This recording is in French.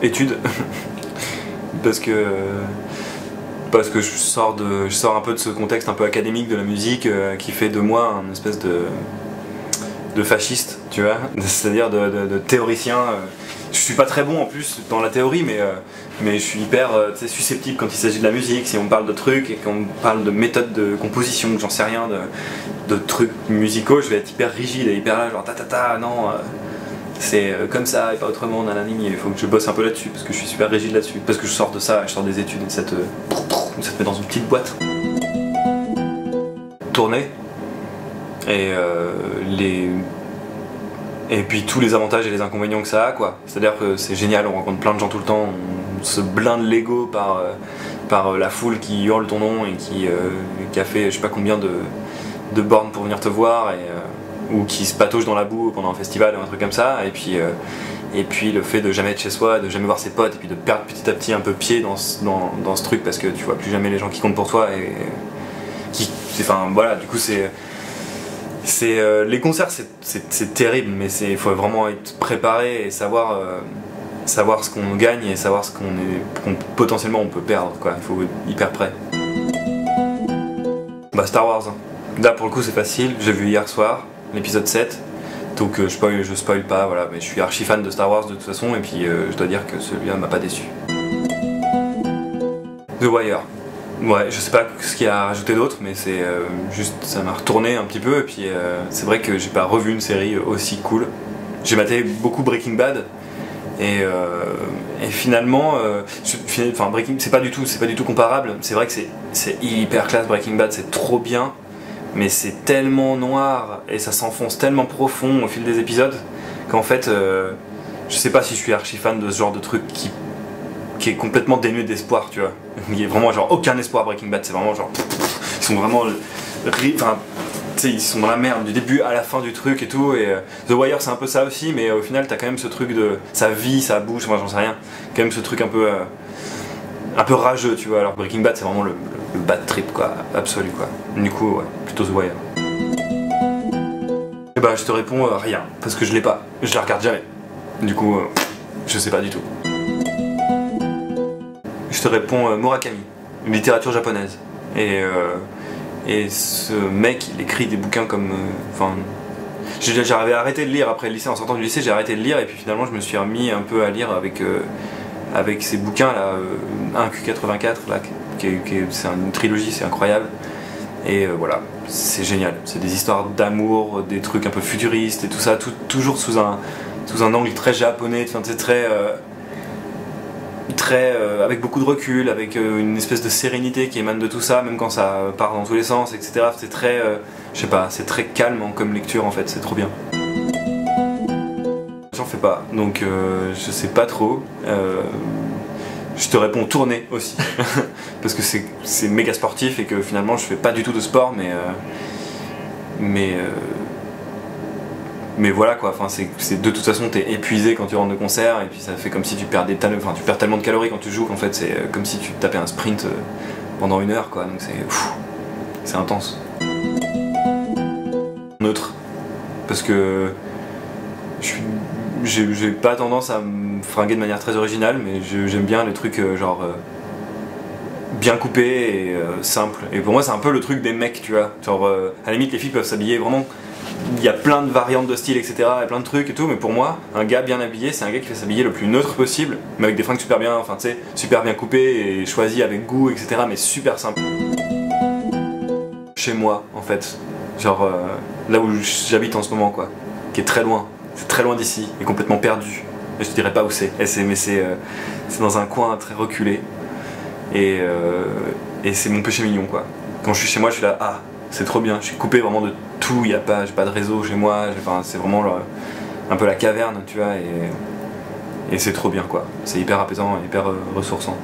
études. parce que je sors un peu de ce contexte un peu académique de la musique qui fait de moi une espèce de fasciste, tu vois, c'est-à-dire de théoricien. Je suis pas très bon en plus dans la théorie, mais je suis hyper susceptible quand il s'agit de la musique. Si on me parle de trucs et qu'on me parle de méthodes de composition, j'en sais rien, de trucs musicaux, je vais être hyper rigide et hyper là, genre non, c'est comme ça et pas autrement, nanani, il faut que je bosse un peu là-dessus parce que je suis super rigide là-dessus, parce que je sors de ça, je sors des études et ça te met dans une petite boîte. Tourner et puis tous les avantages et les inconvénients que ça a, quoi. C'est-à-dire que c'est génial, on rencontre plein de gens tout le temps, on se blinde l'ego par la foule qui hurle ton nom et qui a fait je sais pas combien de bornes pour venir te voir ou qui se patauge dans la boue pendant un festival ou un truc comme ça, et puis le fait de jamais être chez soi, de jamais voir ses potes, et puis de perdre petit à petit un peu pied dans ce truc parce que tu vois plus jamais les gens qui comptent pour toi enfin voilà, du coup les concerts c'est terrible, mais il faut vraiment être préparé et savoir ce qu'on gagne et savoir ce potentiellement on peut perdre, quoi. Il faut être hyper prêt. Bah Star Wars, hein. Là pour le coup c'est facile, j'ai vu hier soir l'épisode 7, donc je spoil pas, voilà, mais je suis archi fan de Star Wars de toute façon, et puis je dois dire que celui-là m'a pas déçu. The Wire. Ouais, je sais pas ce qu'il y a à rajouter d'autre, mais c'est juste, ça m'a retourné un petit peu, et puis c'est vrai que j'ai pas revu une série aussi cool. J'ai maté beaucoup Breaking Bad, et finalement, c'est pas du tout comparable. C'est vrai que c'est hyper classe Breaking Bad, c'est trop bien, mais c'est tellement noir et ça s'enfonce tellement profond au fil des épisodes qu'en fait, je sais pas si je suis archi fan de ce genre de truc qui est complètement dénué d'espoir, tu vois. Il y a vraiment genre aucun espoir Breaking Bad, c'est vraiment genre ils sont vraiment ils sont dans la merde du début à la fin du truc et tout, et The Wire c'est un peu ça aussi, mais au final t'as quand même ce truc de ça vit, ça bouge, moi j'en sais rien, quand même ce truc un peu rageux, tu vois, alors Breaking Bad c'est vraiment le bad trip, quoi, absolu, quoi. Du coup ouais, plutôt The Wire. Et bah je te réponds rien, parce que je l'ai pas, je la regarde jamais, du coup je sais pas du tout. Je te réponds Murakami, littérature japonaise. Et ce mec, il écrit des bouquins comme... j'avais arrêté de lire après le lycée, en sortant du lycée, j'ai arrêté de lire, et puis finalement je me suis remis un peu à lire avec ces bouquins là, 1Q84, là, c'est une trilogie, c'est incroyable. Et voilà, c'est génial. C'est des histoires d'amour, des trucs un peu futuristes et tout ça, toujours sous un angle très japonais, c'est très avec beaucoup de recul, avec une espèce de sérénité qui émane de tout ça, même quand ça part dans tous les sens, etc. C'est très, je sais pas, c'est très calme comme lecture en fait, c'est trop bien. J'en fais pas, donc je sais pas trop. Je te réponds tourner aussi, parce que c'est méga sportif et que finalement je fais pas du tout de sport, mais voilà quoi, enfin, c'est de toute façon t'es épuisé quand tu rentres de concert, et puis ça fait comme si tu perds tu perds tellement de calories quand tu joues qu'en fait c'est comme si tu tapais un sprint pendant 1 heure, quoi, donc c'est intense. Neutre, parce que j'ai pas tendance à me fringuer de manière très originale, mais j'aime bien les trucs bien coupés et simples, et pour moi c'est un peu le truc des mecs, tu vois, genre à la limite les filles peuvent s'habiller vraiment. Il y a plein de variantes de style, etc. et plein de trucs et tout, mais pour moi, un gars bien habillé, c'est un gars qui fait s'habiller le plus neutre possible, mais avec des fringues super bien, enfin tu sais, super bien coupées et choisies avec goût, etc. mais super simple. Chez moi, en fait, genre là où j'habite en ce moment, quoi, qui est très loin, c'est très loin d'ici, et complètement perdu. Et je te dirais pas où c'est, mais c'est dans un coin très reculé, et c'est mon péché mignon, quoi. Quand je suis chez moi, je suis là, ah, c'est trop bien, je suis coupé vraiment de tout, j'ai pas de réseau chez moi, c'est vraiment un peu la caverne, tu vois, et c'est trop bien, quoi. C'est hyper apaisant, hyper ressourçant.